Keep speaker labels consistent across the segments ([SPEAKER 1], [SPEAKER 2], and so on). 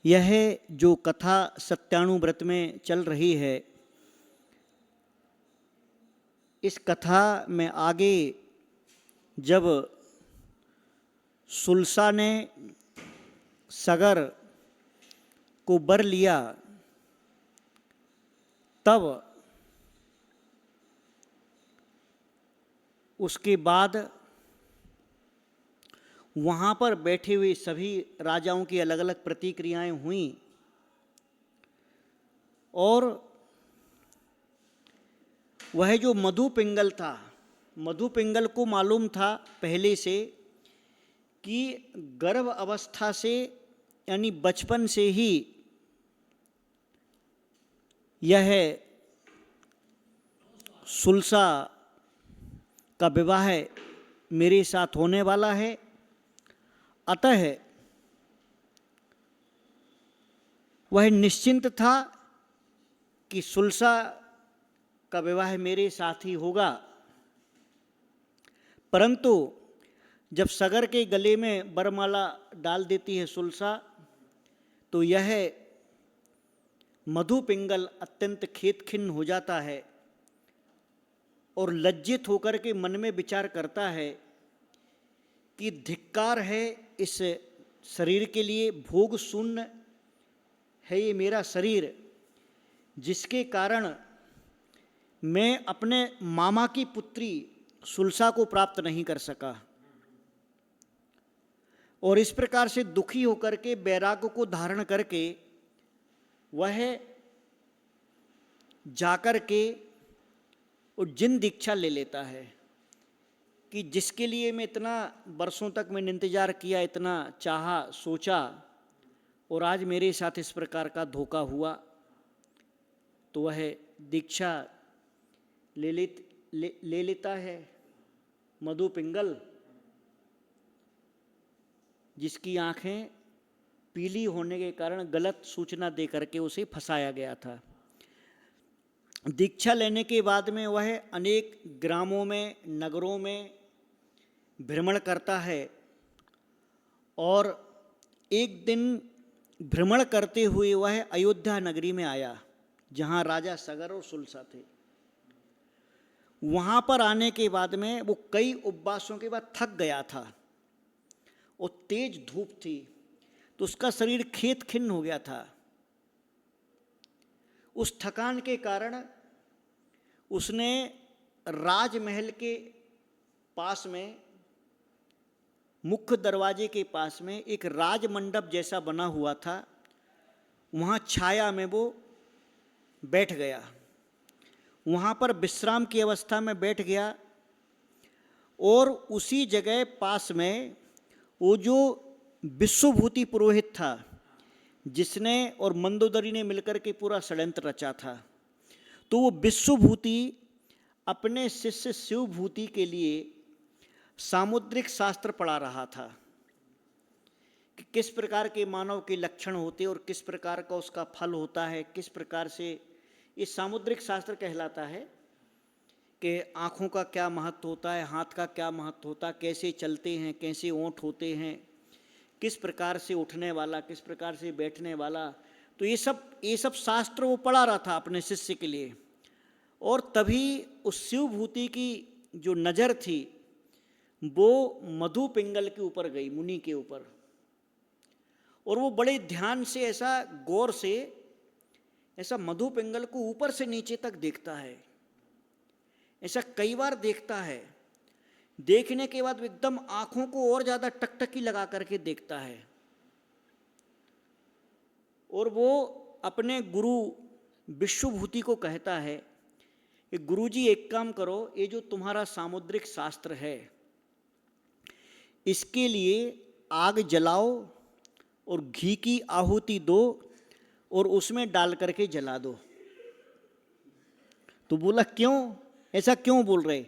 [SPEAKER 1] यह जो कथा सत्यानुव्रत में चल रही है, इस कथा में आगे जब सुलसा ने सगर को बर लिया, तब उसके बाद वहाँ पर बैठे हुए सभी राजाओं की अलग अलग प्रतिक्रियाएं हुईं और वह जो मधु पिंगल था, मधु पिंगल को मालूम था पहले से कि गर्भ अवस्था से यानी बचपन से ही यह सुलसा का विवाह मेरे साथ होने वाला है, अतः वह निश्चिंत था कि सुलसा का विवाह मेरे साथ ही होगा। परंतु जब सगर के गले में बरमाला डाल देती है सुलसा, तो यह मधु पिंगल अत्यंत खेदखिन्न हो जाता है और लज्जित होकर के मन में विचार करता है कि धिक्कार है इस शरीर के लिए, भोग शून्य है ये मेरा शरीर, जिसके कारण मैं अपने मामा की पुत्री सुलसा को प्राप्त नहीं कर सका। और इस प्रकार से दुखी होकर के वैराग्य को धारण करके वह जाकर के उज्जैन दीक्षा ले लेता है कि जिसके लिए मैं इतना वर्षों तक मैंने इंतजार किया, इतना चाहा, सोचा, और आज मेरे साथ इस प्रकार का धोखा हुआ। तो वह दीक्षा ले लेता है मधु पिंगल, जिसकी आंखें पीली होने के कारण गलत सूचना दे करके उसे फंसाया गया था। दीक्षा लेने के बाद में वह अनेक ग्रामों में, नगरों में भ्रमण करता है और एक दिन भ्रमण करते हुए वह अयोध्या नगरी में आया, जहाँ राजा सगर और सुलसा थे। वहाँ पर आने के बाद में वो कई उपवासों के बाद थक गया था और तेज धूप थी, तो उसका शरीर खेद खिन्न हो गया था। उस थकान के कारण उसने राजमहल के पास में, मुख्य दरवाजे के पास में एक राजमंडप जैसा बना हुआ था, वहाँ छाया में वो बैठ गया। वहाँ पर विश्राम की अवस्था में बैठ गया और उसी जगह पास में वो जो विश्वभूति पुरोहित था, जिसने और मंदोदरी ने मिलकर के पूरा षड्यंत्र रचा था, तो वो विश्वभूति अपने शिष्य शिवभूति के लिए सामुद्रिक शास्त्र पढ़ा रहा था कि किस प्रकार के मानव के लक्षण होते और किस प्रकार का उसका फल होता है, किस प्रकार से ये सामुद्रिक शास्त्र कहलाता है कि आँखों का क्या महत्व होता है, हाथ का क्या महत्व होता है, कैसे चलते हैं, कैसे ओंठ होते हैं, किस प्रकार से उठने वाला, किस प्रकार से बैठने वाला। तो ये सब शास्त्र वो पढ़ा रहा था अपने शिष्य के लिए। और तभी उस शिवभूति की जो नज़र थी वो मधु पिंगल के ऊपर गई, मुनि के ऊपर, और वो बड़े ध्यान से, ऐसा गौर से, ऐसा मधु पिंगल को ऊपर से नीचे तक देखता है। ऐसा कई बार देखता है। देखने के बाद एकदम आंखों को और ज्यादा टकटकी लगा करके देखता है और वो अपने गुरु विश्वभूति को कहता है कि गुरुजी एक काम करो, ये जो तुम्हारा सामुद्रिक शास्त्र है इसके लिए आग जलाओ और घी की आहुति दो और उसमें डाल करके जला दो। तो बोला क्यों, ऐसा क्यों बोल रहे?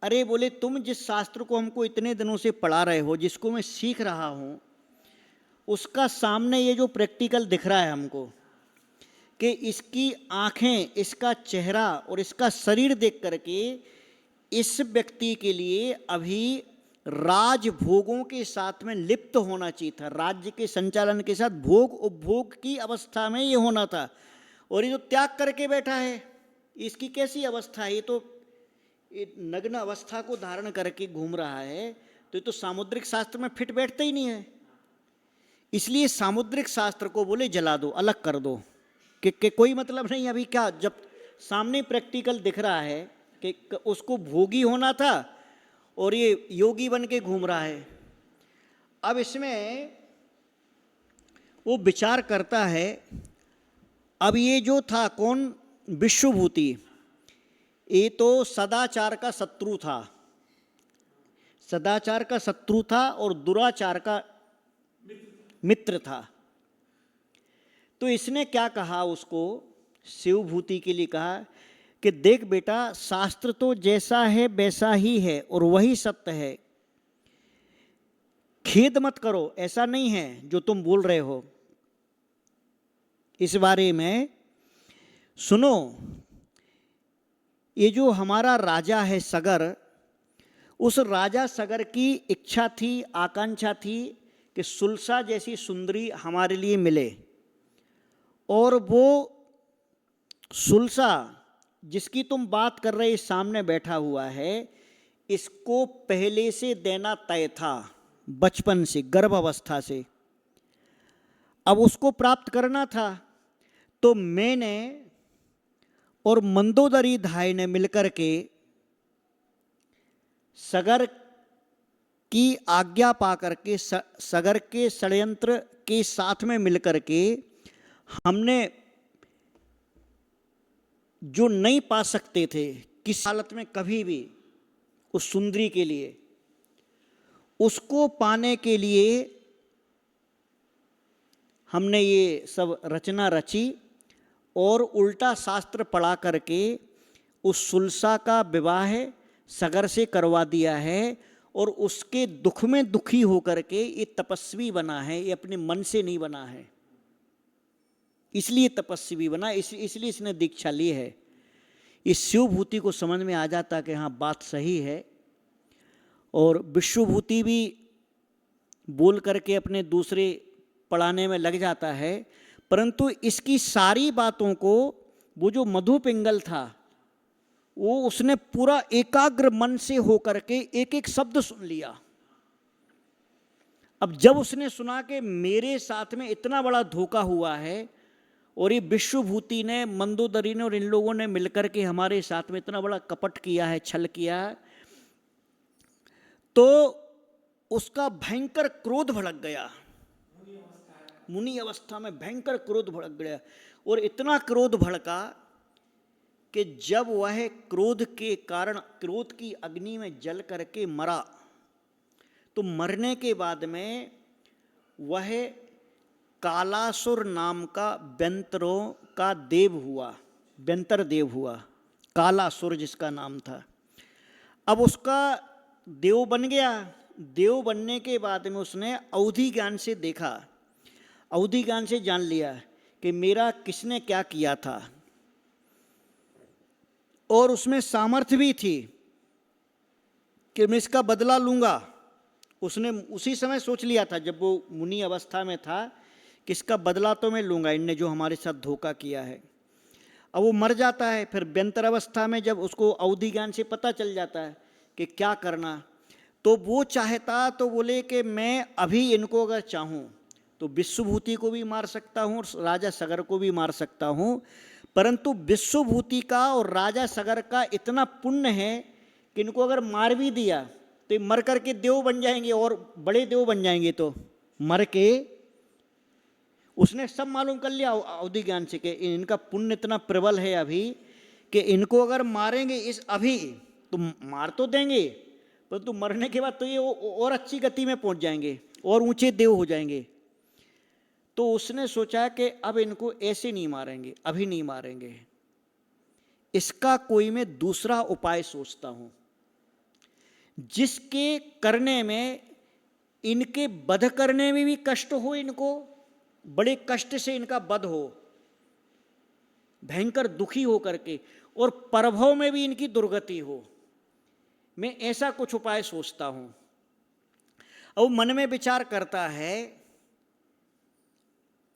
[SPEAKER 1] अरे बोले, तुम जिस शास्त्र को हमको इतने दिनों से पढ़ा रहे हो, जिसको मैं सीख रहा हूँ, उसका सामने ये जो प्रैक्टिकल दिख रहा है हमको कि इसकी आँखें, इसका चेहरा और इसका शरीर देख करके इस व्यक्ति के लिए अभी राजभोगों के साथ में लिप्त होना चाहिए था। राज्य के संचालन के साथ भोग उपभोग की अवस्था में ये होना था। और ये जो त्याग करके बैठा है, इसकी कैसी अवस्था है? ये तो नग्न अवस्था को धारण करके घूम रहा है, तो ये तो सामुद्रिक शास्त्र में फिट बैठता ही नहीं है। इसलिए सामुद्रिक शास्त्र को बोले जला दो, अलग कर दो, कि कोई मतलब नहीं। अभी क्या, जब सामने प्रैक्टिकल दिख रहा है कि उसको भोगी होना था और ये योगी बन के घूम रहा है। अब इसमें वो विचार करता है, अब ये जो था कौन, विश्वभूति, ये तो सदाचार का शत्रु था, सदाचार का शत्रु था और दुराचार का मित्र था। तो इसने क्या कहा उसको, शिवभूति के लिए कहा कि देख बेटा, शास्त्र तो जैसा है वैसा ही है और वही सत्य है, खेद मत करो, ऐसा नहीं है जो तुम बोल रहे हो। इस बारे में सुनो, ये जो हमारा राजा है सगर, उस राजा सगर की इच्छा थी, आकांक्षा थी कि सुलसा जैसी सुंदरी हमारे लिए मिले, और वो सुलसा जिसकी तुम बात कर रहे सामने बैठा हुआ है, इसको पहले से देना तय था, बचपन से, गर्भावस्था से। अब उसको प्राप्त करना था, तो मैंने और मंदोदरी धाय ने मिलकर के सगर की आज्ञा पाकर के, सगर के षड्यंत्र के साथ में मिलकर के हमने जो नहीं पा सकते थे किस हालत में कभी भी उस सुंदरी के लिए, उसको पाने के लिए हमने ये सब रचना रची और उल्टा शास्त्र पढ़ा करके उस सुलसा का विवाह सगर से करवा दिया है। और उसके दुख में दुखी होकर के ये तपस्वी बना है, ये अपने मन से नहीं बना है, इसलिए तपस्वी बना, इसलिए इसने दीक्षा ली है। इस शिवभूति को समझ में आ जाता कि हाँ बात सही है। और विश्वभूति भी बोल करके अपने दूसरे पढ़ाने में लग जाता है, परंतु इसकी सारी बातों को वो जो मधु पिंगल था, वो उसने पूरा एकाग्र मन से होकर के एक एक शब्द सुन लिया। अब जब उसने सुना कि मेरे साथ में इतना बड़ा धोखा हुआ है और ये विश्वभूति ने, मंदोदरी ने और इन लोगों ने मिलकर के हमारे साथ में इतना बड़ा कपट किया है, छल किया है, तो उसका भयंकर क्रोध भड़क गया। मुनि अवस्था में भयंकर क्रोध भड़क गया। और इतना क्रोध भड़का कि जब वह क्रोध के कारण क्रोध की अग्नि में जल करके मरा, तो मरने के बाद में वह कालासुर नाम का व्यंतरों का देव हुआ, व्यंतर देव हुआ, कालासुर जिसका नाम था। अब उसका देव बन गया। देव बनने के बाद में उसने अवधि ज्ञान से देखा, अवधि ज्ञान से जान लिया कि मेरा किसने क्या किया था, और उसमें सामर्थ्य भी थी कि मैं इसका बदला लूँगा। उसने उसी समय सोच लिया था जब वो मुनि अवस्था में था कि इसका बदला तो मैं लूँगा, इनने जो हमारे साथ धोखा किया है। अब वो मर जाता है। फिर व्यंतर अवस्था में जब उसको अवधि ज्ञान से पता चल जाता है कि क्या करना, तो वो चाहता तो बोले कि मैं अभी इनको अगर चाहूँ तो विश्वभूति को भी मार सकता हूँ और राजा सगर को भी मार सकता हूँ, परंतु विश्वभूति का और राजा सगर का इतना पुण्य है कि इनको अगर मार भी दिया तो ये मर करके देव बन जाएंगे और बड़े देव बन जाएंगे। तो मर के उसने सब मालूम कर लिया अवधि ज्ञान से कि इनका पुण्य इतना प्रबल है अभी कि इनको अगर मारेंगे इस अभी तो मार तो देंगे, परंतु मरने के बाद तो ये और अच्छी गति में पहुंच जाएंगे और ऊंचे देव हो जाएंगे। तो उसने सोचा कि अब इनको ऐसे नहीं मारेंगे, अभी नहीं मारेंगे, इसका कोई मैं दूसरा उपाय सोचता हूं जिसके करने में इनके वध करने में भी कष्ट हो, इनको बड़े कष्ट से इनका वध हो, भयंकर दुखी हो करके, और प्रभव में भी इनकी दुर्गति हो। मैं ऐसा कुछ उपाय सोचता हूं। अब मन में विचार करता है,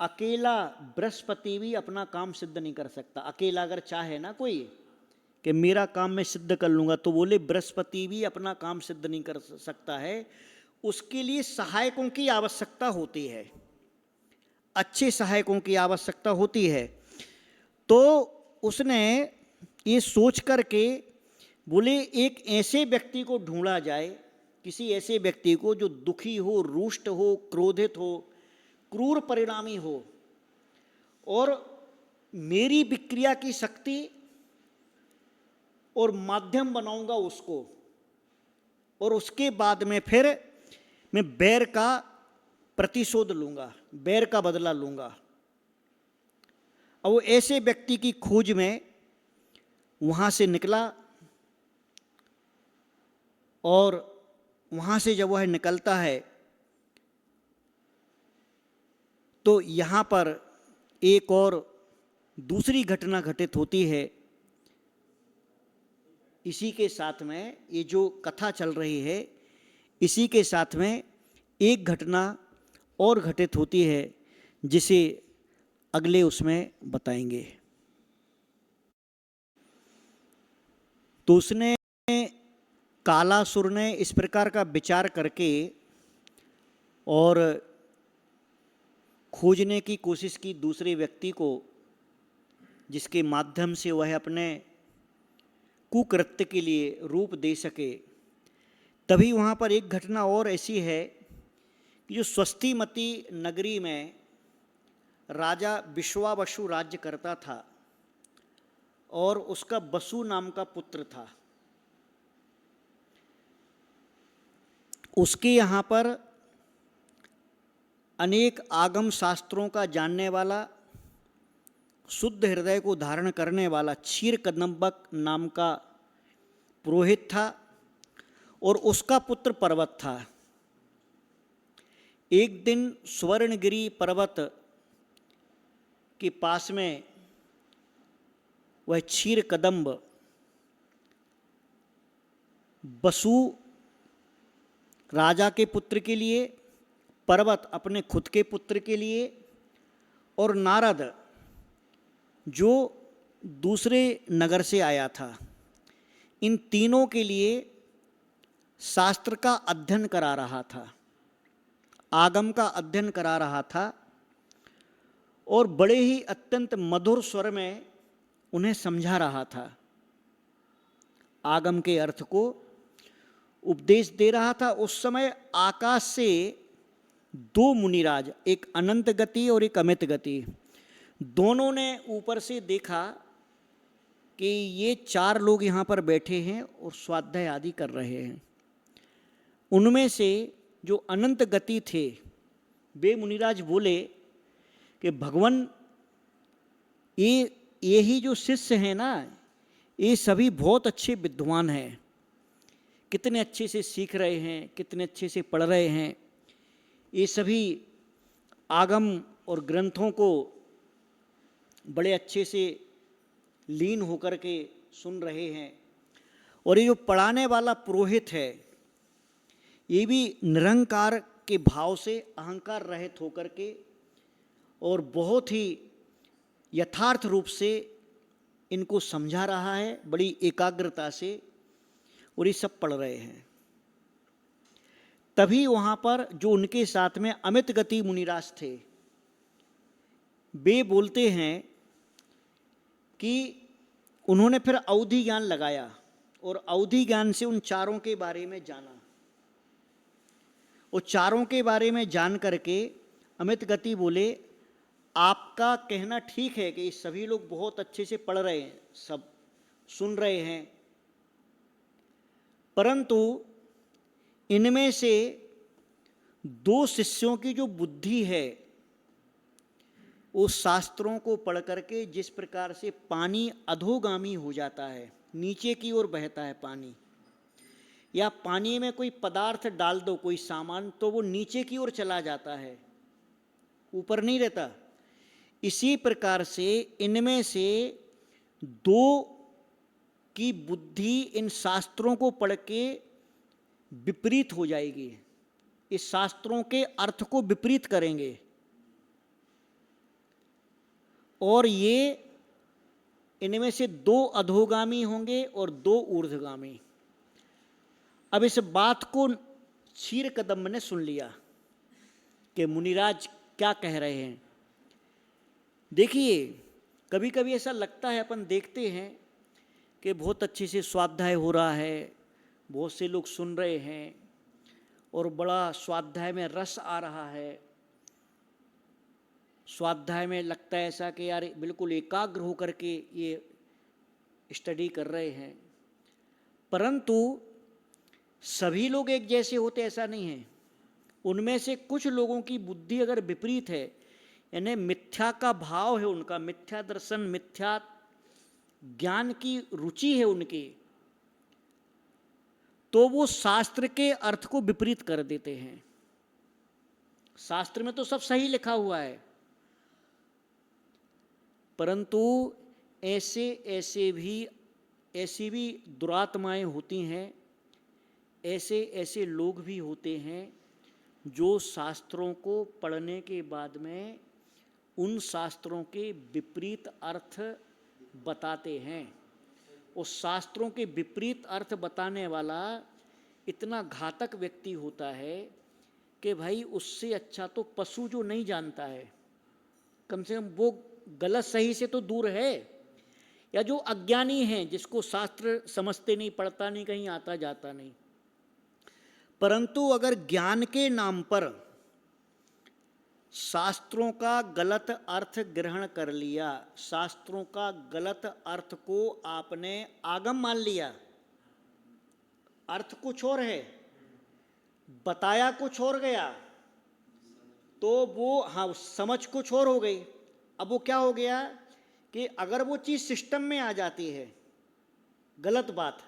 [SPEAKER 1] अकेला बृहस्पति भी अपना काम सिद्ध नहीं कर सकता। अकेला अगर चाहे ना कोई कि मेरा काम मैं सिद्ध कर लूंगा, तो बोले बृहस्पति भी अपना काम सिद्ध नहीं कर सकता है, उसके लिए सहायकों की आवश्यकता होती है, अच्छे सहायकों की आवश्यकता होती है। तो उसने ये सोच करके बोले एक ऐसे व्यक्ति को ढूंढा जाए, किसी ऐसे व्यक्ति को जो दुखी हो, रुष्ट हो, क्रोधित हो, क्रूर परिणामी हो, और मेरी विक्रिया की शक्ति और माध्यम बनाऊंगा उसको, और उसके बाद में फिर मैं बैर का प्रतिशोध लूंगा, बैर का बदला लूंगा। अब वो ऐसे व्यक्ति की खोज में वहां से निकला, और वहां से जब वह निकलता है तो यहाँ पर एक और दूसरी घटना घटित होती है। इसी के साथ में ये जो कथा चल रही है, इसी के साथ में एक घटना और घटित होती है, जिसे अगले उसमें बताएंगे। तो उसने, कालासुर ने इस प्रकार का विचार करके और खोजने की कोशिश की दूसरे व्यक्ति को, जिसके माध्यम से वह अपने कुकृत्य के लिए रूप दे सके। तभी वहाँ पर एक घटना और ऐसी है कि जो स्वस्तिमती नगरी में राजा विश्वावसु राज्य करता था, और उसका वसु नाम का पुत्र था। उसके यहाँ पर अनेक आगम शास्त्रों का जानने वाला, शुद्ध हृदय को धारण करने वाला क्षीरकदंबक नाम का पुरोहित था, और उसका पुत्र पर्वत था। एक दिन स्वर्णगिरी पर्वत के पास में वह क्षीरकदंब वसु राजा के पुत्र के लिए, पर्वत अपने खुद के पुत्र के लिए, और नारद जो दूसरे नगर से आया था, इन तीनों के लिए शास्त्र का अध्ययन करा रहा था, आगम का अध्ययन करा रहा था, और बड़े ही अत्यंत मधुर स्वर में उन्हें समझा रहा था, आगम के अर्थ को उपदेश दे रहा था। उस समय आकाश से दो मुनिराज, एक अनंत गति और एक अमित गति, दोनों ने ऊपर से देखा कि ये चार लोग यहाँ पर बैठे हैं और स्वाध्याय आदि कर रहे हैं। उनमें से जो अनंत गति थे, वे मुनिराज बोले कि भगवान, ये ही जो शिष्य हैं ना, ये सभी बहुत अच्छे विद्वान हैं, कितने अच्छे से सीख रहे हैं, कितने अच्छे से पढ़ रहे हैं, ये सभी आगम और ग्रंथों को बड़े अच्छे से लीन होकर के सुन रहे हैं। और ये जो पढ़ाने वाला पुरोहित है, ये भी निरंकार के भाव से अहंकार रहित होकर के और बहुत ही यथार्थ रूप से इनको समझा रहा है, बड़ी एकाग्रता से, और ये सब पढ़ रहे हैं। तभी वहाँ पर जो उनके साथ में अमित गति मुनिराज थे, वे बोलते हैं कि उन्होंने फिर अवधि ज्ञान लगाया, और अवधि ज्ञान से उन चारों के बारे में जाना। और चारों के बारे में जान करके अमित गति बोले, आपका कहना ठीक है कि सभी लोग बहुत अच्छे से पढ़ रहे हैं, सब सुन रहे हैं, परंतु इनमें से दो शिष्यों की जो बुद्धि है, वो शास्त्रों को पढ़ करके जिस प्रकार से पानी अधोगामी हो जाता है, नीचे की ओर बहता है पानी, या पानी में कोई पदार्थ डाल दो, कोई सामान, तो वो नीचे की ओर चला जाता है, ऊपर नहीं रहता। इसी प्रकार से इनमें से दो की बुद्धि इन शास्त्रों को पढ़ के विपरीत हो जाएगी, इस शास्त्रों के अर्थ को विपरीत करेंगे और ये इनमें से 2 अधोगामी होंगे और 2 ऊर्ध्वगामी। अब इस बात को क्षीरकदम्ब ने सुन लिया कि मुनिराज क्या कह रहे हैं। देखिए, कभी कभी ऐसा लगता है, अपन देखते हैं कि बहुत अच्छे से स्वाध्याय हो रहा है, बहुत से लोग सुन रहे हैं और बड़ा स्वाध्याय में रस आ रहा है, स्वाध्याय में लगता है ऐसा कि यार बिल्कुल एकाग्र होकर के ये स्टडी कर रहे हैं। परंतु सभी लोग एक जैसे होते ऐसा नहीं है। उनमें से कुछ लोगों की बुद्धि अगर विपरीत है, यानी मिथ्या का भाव है उनका, मिथ्या दर्शन, मिथ्या ज्ञान की रुचि है उनकी, तो वो शास्त्र के अर्थ को विपरीत कर देते हैं। शास्त्र में तो सब सही लिखा हुआ है, परंतु ऐसी भी दुरात्माएं होती हैं, ऐसे लोग भी होते हैं जो शास्त्रों को पढ़ने के बाद में उन शास्त्रों के विपरीत अर्थ बताते हैं। उस शास्त्रों के विपरीत अर्थ बताने वाला इतना घातक व्यक्ति होता है कि भाई उससे अच्छा तो पशु जो नहीं जानता है, कम से कम वो गलत सही से तो दूर है, या जो अज्ञानी है, जिसको शास्त्र समझते नहीं, पढ़ता नहीं, कहीं आता जाता नहीं। परंतु अगर ज्ञान के नाम पर शास्त्रों का गलत अर्थ ग्रहण कर लिया, शास्त्रों का गलत अर्थ को आपने आगम मान लिया, अर्थ कुछ और है, बताया कुछ और गया, तो वो हाँ समझ कुछ और हो गई। अब वो क्या हो गया कि अगर वो चीज़ सिस्टम में आ जाती है, गलत बात,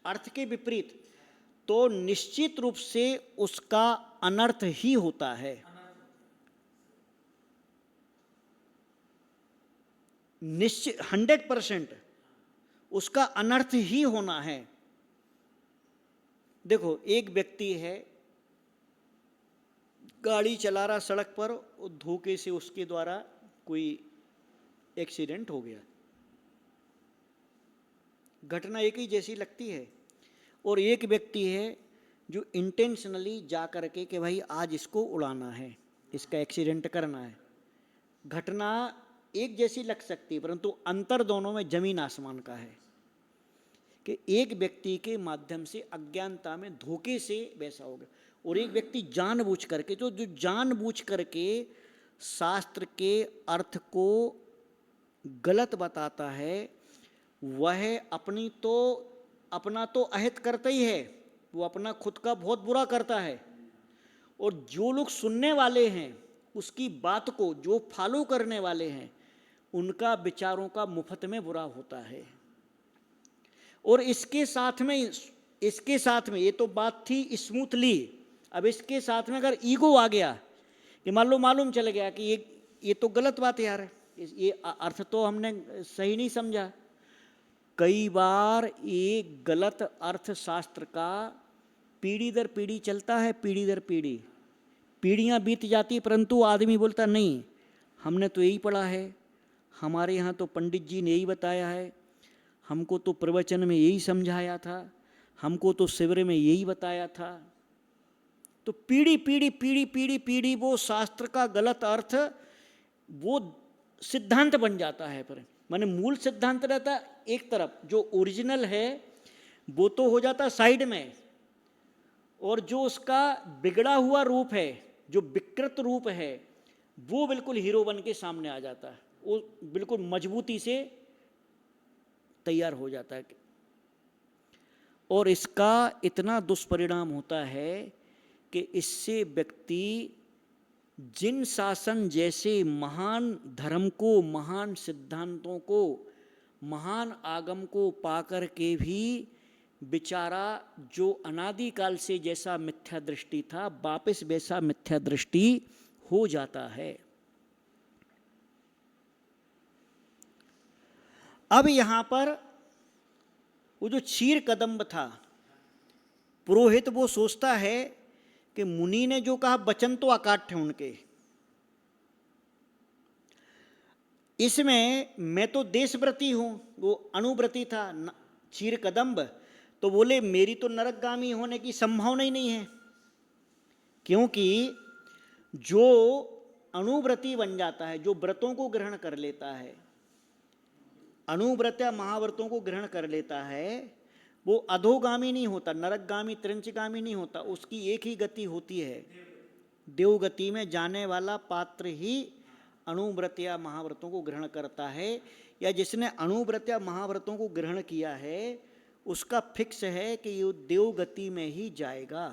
[SPEAKER 1] अर्थ के विपरीत, तो निश्चित रूप से उसका अनर्थ ही होता है। निश्चित 100% उसका अनर्थ ही होना है। देखो, एक व्यक्ति है, गाड़ी चला रहा सड़क पर, धोखे से उसके द्वारा कोई एक्सीडेंट हो गया। घटना एक ही जैसी लगती है। और एक व्यक्ति है जो इंटेंशनली जा करके कि भाई आज इसको उड़ाना है, इसका एक्सीडेंट करना है। घटना एक जैसी लग सकती है, परंतु अंतर दोनों में जमीन आसमान का है कि एक व्यक्ति के माध्यम से अज्ञानता में धोखे से वैसा हो गया, और एक व्यक्ति जानबूझ करके, जो जानबूझ करके शास्त्र के अर्थ को गलत बताता है, वह अपना तो अहित करता ही है, वो अपना खुद का बहुत बुरा करता है, और जो लोग सुनने वाले हैं उसकी बात को जो फॉलो करने वाले हैं, उनका विचारों का मुफ्त में बुरा होता है। और इसके साथ में ये तो बात थी स्मूथली, अब इसके साथ में अगर ईगो आ गया कि मालूम चल गया कि ये तो गलत बात है यार, ये अर्थ तो हमने सही नहीं समझा। कई बार एक गलत अर्थ शास्त्र का पीढ़ी दर पीढ़ी चलता है, पीढ़ी दर पीढ़ी, पीढ़ियाँ बीत जाती, परंतु आदमी बोलता नहीं, हमने तो यही पढ़ा है, हमारे यहाँ तो पंडित जी ने यही बताया है, हमको तो प्रवचन में यही समझाया था, हमको तो शिविर में यही बताया था। तो पीढ़ी वो शास्त्र का गलत अर्थ वो सिद्धांत बन जाता है। पर माने मूल सिद्धांत रहता एक तरफ, जो ओरिजिनल है वो तो हो जाता साइड में, और जो उसका बिगड़ा हुआ रूप है, जो विकृत रूप है, वो बिल्कुल हीरो बन के सामने आ जाता है, वो बिल्कुल मजबूती से तैयार हो जाता है। और इसका इतना दुष्परिणाम होता है कि इससे व्यक्ति जिन शासन जैसे महान धर्म को, महान सिद्धांतों को, महान आगम को पाकर के भी बेचारा जो अनादिकाल से जैसा मिथ्या दृष्टि था, वापस वैसा मिथ्या दृष्टि हो जाता है। अब यहाँ पर वो जो क्षीर कदम्ब था, पुरोहित वो सोचता है कि मुनि ने जो कहा वचन तो अकाट्य उनके, इसमें मैं तो देशव्रती हूं, वो अनुव्रती था चीर कदम्ब, तो बोले मेरी तो नरकगामी होने की संभावना ही नहीं है, क्योंकि जो अनुव्रती बन जाता है, जो व्रतों को ग्रहण कर लेता है, अनुव्रत या महाव्रतों को ग्रहण कर लेता है, वो अधोगामी नहीं होता, नरकगामी त्रंचगामी नहीं होता, उसकी एक ही गति होती है, देवगति में जाने वाला पात्र ही अनुव्रत या महाव्रतों को ग्रहण करता है, या जिसने अनुव्रत या महाव्रतों को ग्रहण किया है उसका फिक्स है कि ये देवगति में ही जाएगा।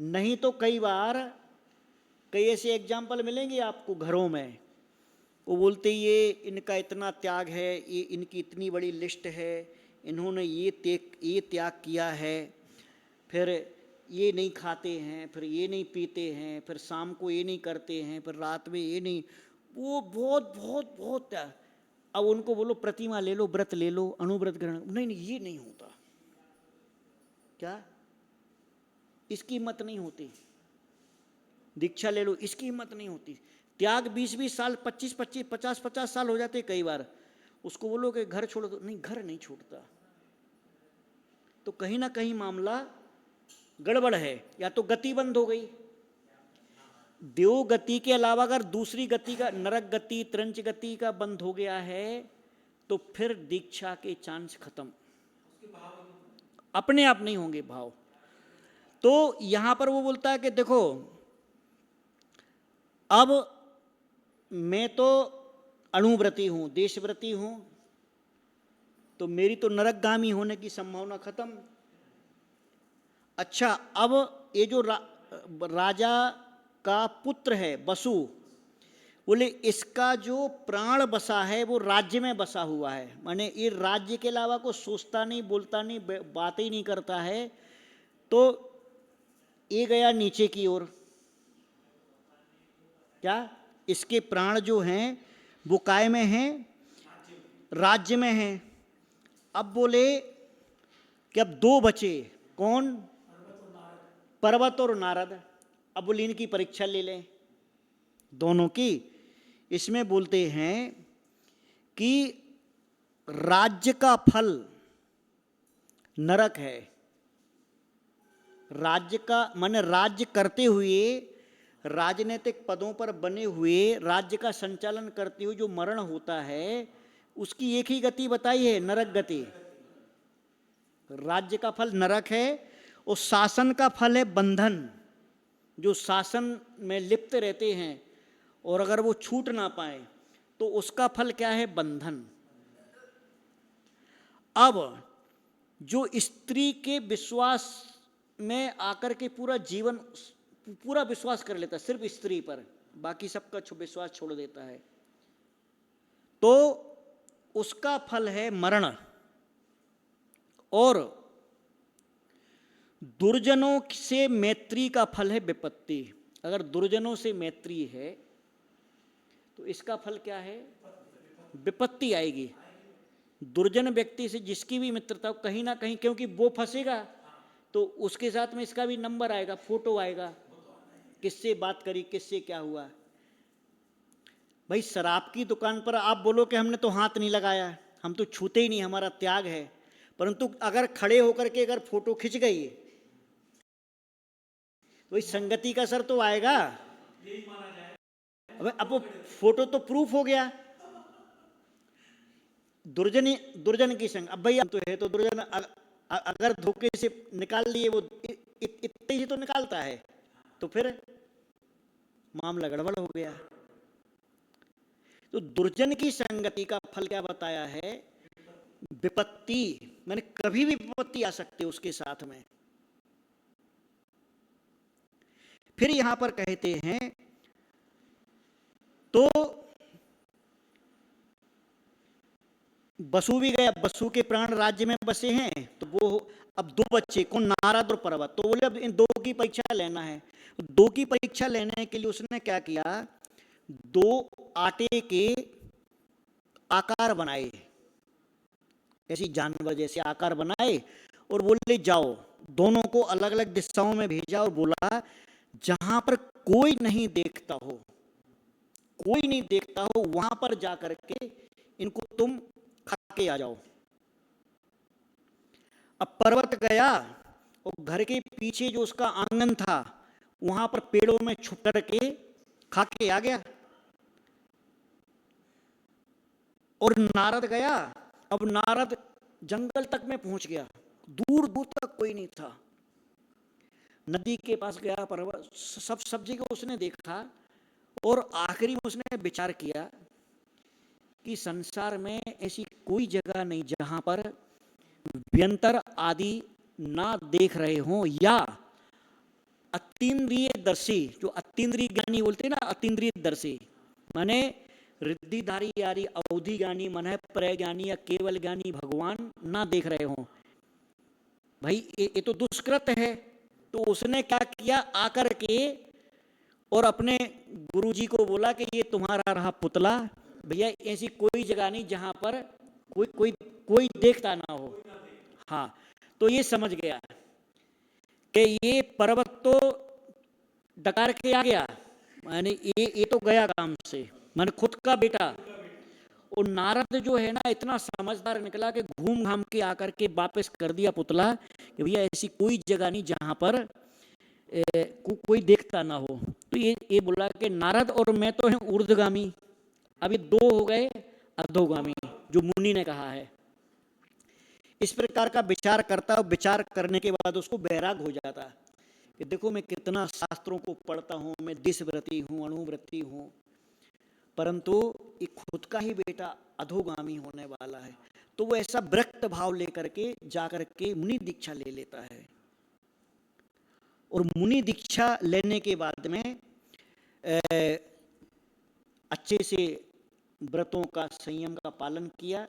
[SPEAKER 1] नहीं तो कई बार कई ऐसे एग्जाम्पल मिलेंगे आपको घरों में, वो बोलते ये इनका इतना त्याग है, ये इनकी इतनी बड़ी लिस्ट है, इन्होंने ये त्याग किया है, फिर ये नहीं खाते हैं, फिर ये नहीं पीते हैं, फिर शाम को ये नहीं करते हैं, फिर रात में ये नहीं, वो बहुत बहुत बहुत त्याग। अब उनको बोलो प्रतिमा ले लो, व्रत ले लो, अनुव्रत ग्रहण, नहीं नहीं ये नहीं होता, क्या इसकी हिम्मत नहीं होती, दीक्षा ले लो, इसकी हिम्मत नहीं होती, त्याग 20-20 साल 25-25 50-50 साल हो जाते कई बार, उसको बोलो कि घर छोड़ो, तो नहीं घर नहीं छोड़ता, तो कहीं ना कहीं मामला गड़बड़ है, या तो गति बंद हो गई, देव गति के अलावा अगर दूसरी गति का नरक गति त्रंच गति का बंद हो गया है तो फिर दीक्षा के चांस खत्म, अपने आप नहीं होंगे भाव। तो यहां पर वो बोलता है कि देखो अब मैं तो अनुव्रती हूं, देशव्रती हूं, तो मेरी तो नरकगामी होने की संभावना खत्म। अच्छा, अब ये जो राजा का पुत्र है वसु, बोले इसका जो प्राण बसा है वो राज्य में बसा हुआ है, माने ये राज्य के अलावा को सोचता नहीं, बोलता नहीं, बात ही नहीं करता है, तो ये गया नीचे की ओर, क्या इसके प्राण जो हैं वो काय में हैं, राज्य में हैं। अब बोले कि अब दो बचे, कौन, पर्वत और नारद। अब बोले इनकी परीक्षा ले लें दोनों की। इसमें बोलते हैं कि राज्य का फल नरक है, राज्य का माने राज्य करते हुए, राजनीतिक पदों पर बने हुए, राज्य का संचालन करते हुए जो मरण होता है उसकी एक ही गति बताई है, नरक गति। राज्य का फल नरक है और शासन का फल है बंधन। जो शासन में लिप्त रहते हैं और अगर वो छूट ना पाए तो उसका फल क्या है, बंधन। अब जो स्त्री के विश्वास में आकर के पूरा जीवन पूरा विश्वास कर लेता है सिर्फ स्त्री पर, बाकी सबका विश्वास छोड़ देता है, तो उसका फल है मरण। और दुर्जनों से मैत्री का फल है विपत्ति। अगर दुर्जनों से मैत्री है तो इसका फल क्या है, विपत्ति आएगी। दुर्जन व्यक्ति से जिसकी भी मित्रता हो, कहीं ना कहीं क्योंकि वो फंसेगा तो उसके साथ में इसका भी नंबर आएगा, फोटो आएगा, किससे बात करी, किससे क्या हुआ। भाई शराब की दुकान पर आप बोलो कि हमने तो हाथ नहीं लगाया, हम तो छूते ही नहीं, हमारा त्याग है, परंतु अगर खड़े होकर के अगर फोटो खिंच गई तो इस संगति का असर तो आएगा। अब वो फोटो तो प्रूफ हो गया, दुर्जन की संग। अब भाई तो है तो दुर्जन अगर धोखे से निकाल लिए, वो इतने ही तो निकालता है, तो फिर मामला गड़बड़ हो गया। तो दुर्जन की संगति का फल क्या बताया है, विपत्ति, मैंने कभी भी विपत्ति आ सकती है उसके साथ में। फिर यहां पर कहते हैं तो वसु भी गया, वसु के प्राण राज्य में बसे हैं, तो वो अब दो बच्चे, कौन, नारद और पर्वत। तो बोले अब इन दो की परीक्षा लेना है। दो की परीक्षा लेने के लिए उसने क्या किया, दो आटे के आकार बनाए, ऐसी जानवर जैसे आकार बनाए और बोले जाओ दोनों को अलग अलग दिशाओं में भेजा और बोला जहां पर कोई नहीं देखता हो, कोई नहीं देखता हो, वहां पर जाकर के इनको तुम खा के आ जाओ। अब पर्वत गया और घर के पीछे जो उसका आंगन था वहां पर पेड़ों में छुप करके खा के आ गया। और नारद गया, अब नारद जंगल तक में पहुंच गया, दूर दूर तक कोई नहीं था। नदी के पास गया, पर्वत सब जगह उसने देखा और आखिरी में उसने विचार किया कि संसार में ऐसी कोई जगह नहीं जहां पर व्यंतर आदि ना देख रहे हों, या अतीन्द्रिय दर्शी, जो अतीन्द्रिय ज्ञानी बोलते हैं ना, अतीन्द्रिय दर्शी माने रिद्धिधारी यारी अवधि ज्ञानी मन प्रय ज्ञानी या केवल ज्ञानी भगवान ना देख रहे हों। भाई ये तो दुष्कृत है। तो उसने क्या किया, आकर के और अपने गुरुजी को बोला कि ये तुम्हारा रहा पुतला, भैया ऐसी कोई जगह नहीं जहां पर कोई कोई कोई देखता ना हो। हाँ, तो ये समझ गया कि ये पर्वत तो डकार के आ गया, माने ये तो गया काम से, माने खुद का बेटा। और नारद जो है ना इतना समझदार निकला कि घूम घाम के आकर के वापस कर दिया पुतला कि भैया ऐसी कोई जगह नहीं जहां पर कोई देखता ना हो। तो ये बोला कि नारद और मैं तो हैं ऊर्ध्वगामी, अभी दो हो गए अधोगामी, जो मुनि ने कहा है। इस प्रकार का विचार करता, विचार करने के बाद उसको बैराग हो जाता कि देखो मैं कितना शास्त्रों को पढ़ता हूँ, मैं दिशव्रती हूँ, अणुव्रती हूँ, परंतु ये खुद का ही बेटा अधोगामी होने वाला है। तो वो ऐसा विरक्त भाव लेकर के जाकर के मुनि दीक्षा ले लेता है। और मुनि दीक्षा लेने के बाद में अच्छे से व्रतों का संयम का पालन किया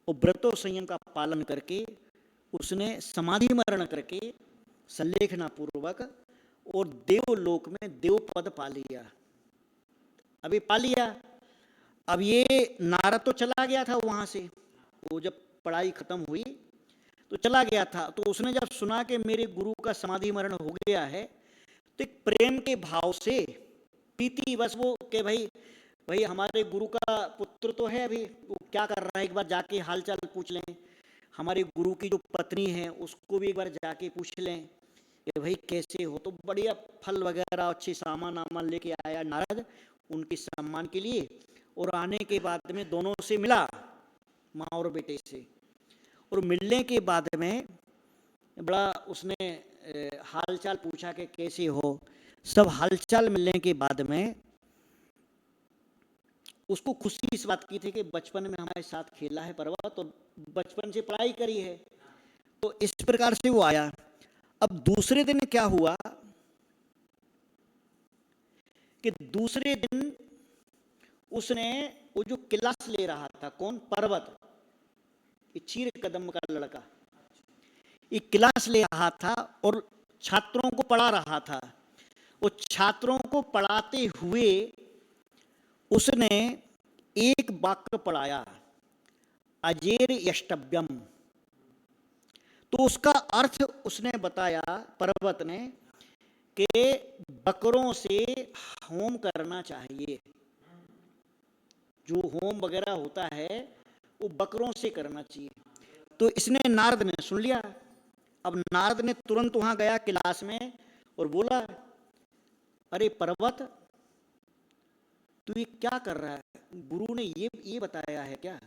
[SPEAKER 1] और व्रतों संयम का पालन करके उसने समाधि मरण करके संलेखना पूर्वक और देवलोक में देवपद पा लिया। अभी पा लिया। अब ये नारद तो चला गया था वहां से, वो जब पढ़ाई खत्म हुई तो चला गया था। तो उसने जब सुना कि मेरे गुरु का समाधि मरण हो गया है, तो एक प्रेम के भाव से प्रीति बस वो कि भाई भाई हमारे गुरु का पुत्र तो है, अभी वो क्या कर रहा है, एक बार जाके हालचाल पूछ लें। हमारे गुरु की जो पत्नी है उसको भी एक बार जाके पूछ लें कि भाई कैसे हो। तो बढ़िया फल वगैरह अच्छे सामान वामान लेके आया नारद उनके सम्मान के लिए। और आने के बाद में दोनों से मिला, माँ और बेटे से। और मिलने के बाद में बड़ा उसने हालचाल पूछा कि कैसे हो। सब हालचाल मिलने के बाद में उसको खुशी इस बात की थी कि बचपन में हमारे साथ खेला है पर्वत, तो बचपन से पढ़ाई करी है, तो इस प्रकार से वो आया। अब दूसरे दिन क्या हुआ कि दूसरे दिन उसने वो जो क्लास ले रहा था, कौन, पर्वत, ये चीर कदम का लड़का, ये क्लास ले रहा था और छात्रों को पढ़ा रहा था। वो छात्रों को पढ़ाते हुए उसने एक वाक्य पढ़ाया, अजेर यष्टव्यम। तो उसका अर्थ उसने बताया पर्वत ने कि बकरों से होम करना चाहिए, जो होम वगैरह होता है वो बकरों से करना चाहिए। तो इसने नारद ने सुन लिया। अब नारद ने तुरंत वहां गया क्लास में और बोला, अरे पर्वत तू ये क्या कर रहा है, गुरु ने ये बताया है क्या।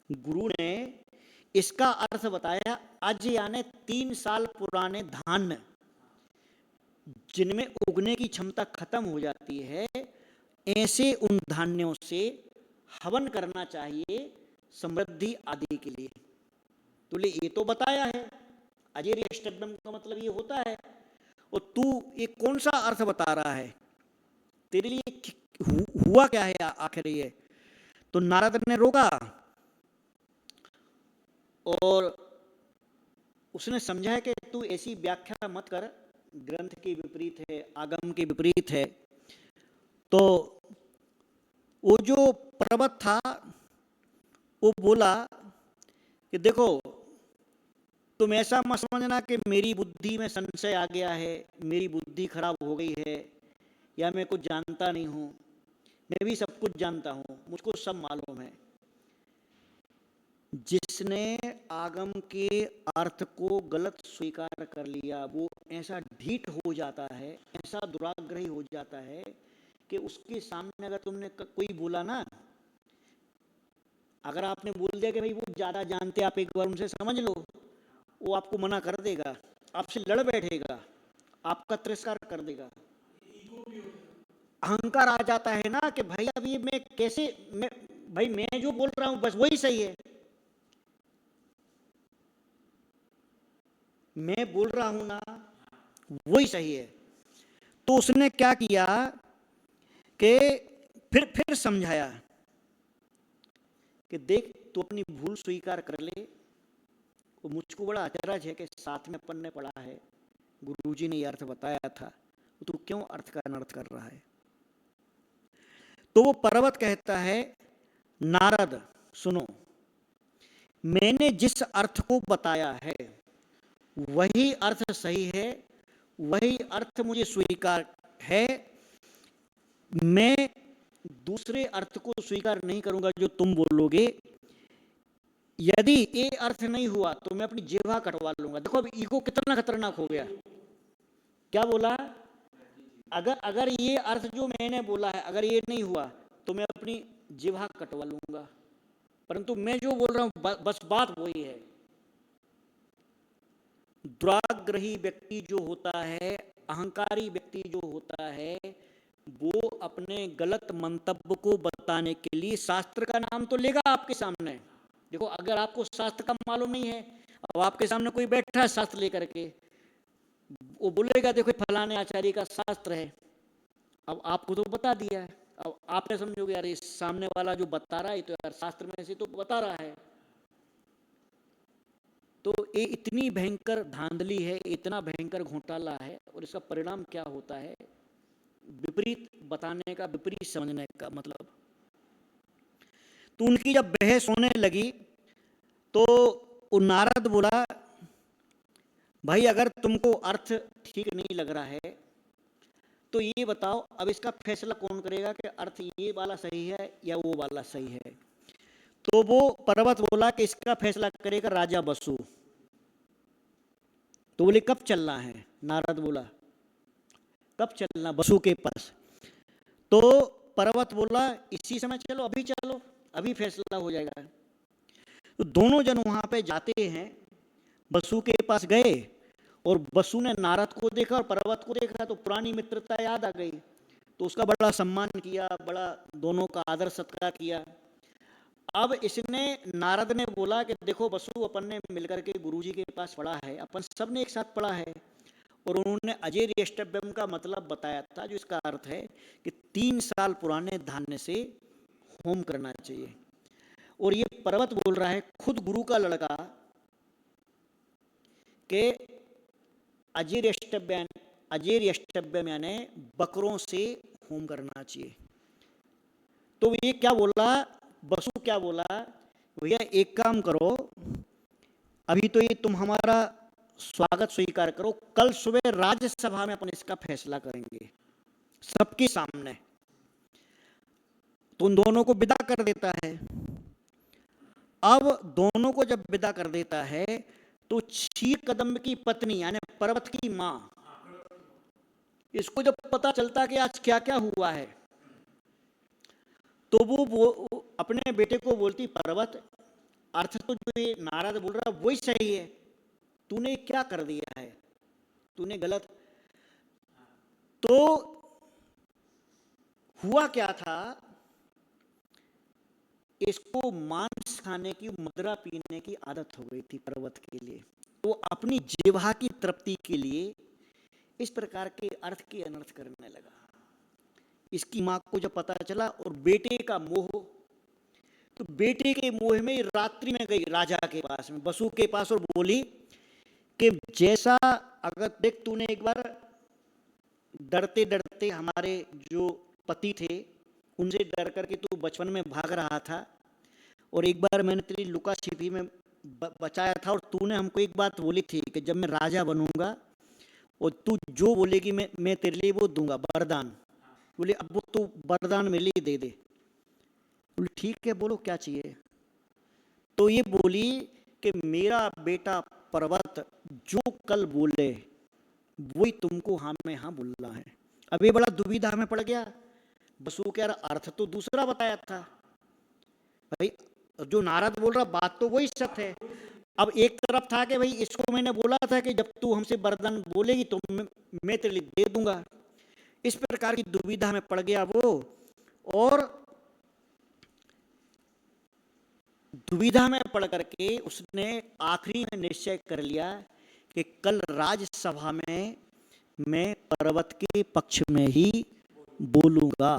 [SPEAKER 1] गुरु ने इसका अर्थ बताया, अज यानी 3 साल पुराने धान्य जिनमें उगने की क्षमता खत्म हो जाती है, ऐसे उन धान्यों से हवन करना चाहिए समृद्धि आदि के लिए। तो ये तो बताया है, अजेर यष्टव्यम का मतलब ये होता है, और तू ये कौन सा अर्थ बता रहा है, तेरे लिए हुआ क्या है आखिर ये। तो नारद ने रोका और उसने समझाया कि तू ऐसी व्याख्या मत कर, ग्रंथ के विपरीत है, आगम के विपरीत है। तो वो जो पर्वत था वो बोला कि देखो तुम ऐसा मत समझना कि मेरी बुद्धि में संशय आ गया है, मेरी बुद्धि खराब हो गई है, या मैं कुछ जानता नहीं हूं। मैं भी सब कुछ जानता हूं, मुझको सब मालूम है। जिसने आगम के अर्थ को गलत स्वीकार कर लिया, वो ऐसा ढीठ हो जाता है, ऐसा दुराग्रही हो जाता है कि उसके सामने अगर तुमने कोई बोला ना, अगर आपने बोल दिया कि भाई वो ज़्यादा जानते, आप एक बार उनसे समझ लो, वो आपको मना कर देगा, आपसे लड़ बैठेगा, आपका तिरस्कार कर देगा। अहंकार आ जाता है ना कि भाई अब ये मैं कैसे, भाई मैं जो बोल रहा हूं बस वही सही है, मैं बोल रहा हूं ना वही सही है। तो उसने क्या किया कि फिर समझाया कि देख तू अपनी भूल स्वीकार कर ले। वो मुझको बड़ा अचरज है कि साथ में अपन ने पढ़ा है, गुरुजी ने ये अर्थ बताया था, तू क्यों अर्थ का अनर्थ कर रहा है। तो वो पर्वत कहता है, नारद सुनो, मैंने जिस अर्थ को बताया है वही अर्थ सही है, वही अर्थ मुझे स्वीकार है। मैं दूसरे अर्थ को स्वीकार नहीं करूंगा जो तुम बोलोगे। यदि ये अर्थ नहीं हुआ तो मैं अपनी जिह्वा कटवा लूंगा। देखो अब ईगो कितना खतरनाक हो गया। क्या बोला, अगर अगर ये अर्थ जो मैंने बोला है अगर ये नहीं हुआ तो मैं अपनी जिह्वा कटवा लूंगा, परंतु मैं जो बोल रहा हूं बस बात वही है। दुराग्रही व्यक्ति जो होता है, अहंकारी व्यक्ति जो होता है, वो अपने गलत मंतव्य को बताने के लिए शास्त्र का नाम तो लेगा आपके सामने। देखो अगर आपको शास्त्र का मालूम नहीं है, अब आपके सामने कोई बैठा है शास्त्र लेकर के, वो बोलेगा देखो फलाने आचार्य का शास्त्र है, अब आपको तो बता दिया है, अब आप क्या समझोगे, यार इस सामने वाला जो बता रहा है तो यार शास्त्र में से तो बता रहा है। तो ये इतनी भयंकर धांधली है, इतना भयंकर घोटाला है, और इसका परिणाम क्या होता है, विपरीत बताने का, विपरीत समझने का मतलब। तो उनकी जब बहस होने लगी तो नारद बोला, भाई अगर तुमको अर्थ ठीक नहीं लग रहा है तो ये बताओ अब इसका फैसला कौन करेगा कि अर्थ ये वाला सही है या वो वाला सही है। तो वो पर्वत बोला कि इसका फैसला करेगा राजा वसु। तो बोले कब चलना है, नारद बोला कब चलना वसु के पास। तो पर्वत बोला इसी समय चलो, अभी चलो, अभी फैसला हो जाएगा। तो दोनों जन वहां पे जाते हैं, वसु के पास गए, और वसु ने नारद को देखा और पर्वत को देखा तो पुरानी मित्रता याद आ गई, तो उसका बड़ा सम्मान किया, बड़ा दोनों का आदर सत्कार किया। अब इसने, नारद ने बोला कि देखो वसु, अपन ने मिलकर के गुरुजी के पास पढ़ा है, अपन सब ने एक साथ पढ़ा है, और उन्होंने अजय रेष्टव्यम का मतलब बताया था, जो इसका अर्थ है कि 3 साल पुराने धान्य से होम करना चाहिए। और ये पर्वत बोल रहा है, खुद गुरु का लड़का, के अजय रेष्टव्यम यानी बकरों से होम करना चाहिए। तो ये क्या बोला, वसु क्या बोला, भैया एक काम करो, अभी तो ये तुम हमारा स्वागत स्वीकार करो, कल सुबह राज्यसभा में अपन इसका फैसला करेंगे सबके सामने। तो उन दोनों को विदा कर देता है। अब दोनों को जब विदा कर देता है तो क्षीर कदम्ब की पत्नी यानी पर्वत की मां, इसको जब पता चलता कि आज क्या क्या हुआ है, तो वो अपने बेटे को बोलती, पर्वत अर्थ तो जो ये नारद बोल रहा है वही सही है, तूने क्या कर दिया है, तूने गलत। तो हुआ क्या था, इसको मांस खाने की, मदिरा पीने की आदत हो गई थी पर्वत के लिए। तो अपनी जिह्वा की तृप्ति के लिए इस प्रकार के अर्थ के अनर्थ करने लगा। इसकी मां को जब पता चला, और बेटे का मोह, तो बेटे के मोह में रात्रि में गई राजा के पास में, वसु के पास, और बोली कि जैसा, अगर देख तूने एक बार डरते डरते, हमारे जो पति थे उनसे डर करके तू बचपन में भाग रहा था, और एक बार मैंने तेरी लुका छिपी में बचाया था, और तूने हमको एक बात बोली थी कि जब मैं राजा बनूंगा और तू जो बोलेगी मैं तेरे लिए वो दूंगा वरदान। बोले अब वो तू वरदान मेरे लिए दे दे। बोले ठीक है, बोलो क्या चाहिए। तो ये बोली कि मेरा बेटा पर्वत जो कल बोले वही तुमको हाँ में हाँ बोलना है। अब ये बड़ा दुविधा में पड़ गया। वसु के अर्थ तो दूसरा बताया था भाई, जो नारद बोल रहा बात तो वही सत्य है। अब एक तरफ था कि भाई इसको मैंने बोला था कि जब तू हमसे वरदान बोलेगी तो मैं तेरे लिए दे दूंगा। इस प्रकार की दुविधा में पड़ गया वो, और दुविधा में पड़ करके उसने आखिरी में निश्चय कर लिया कि कल राजसभा में मैं पर्वत के पक्ष में ही बोलूंगा।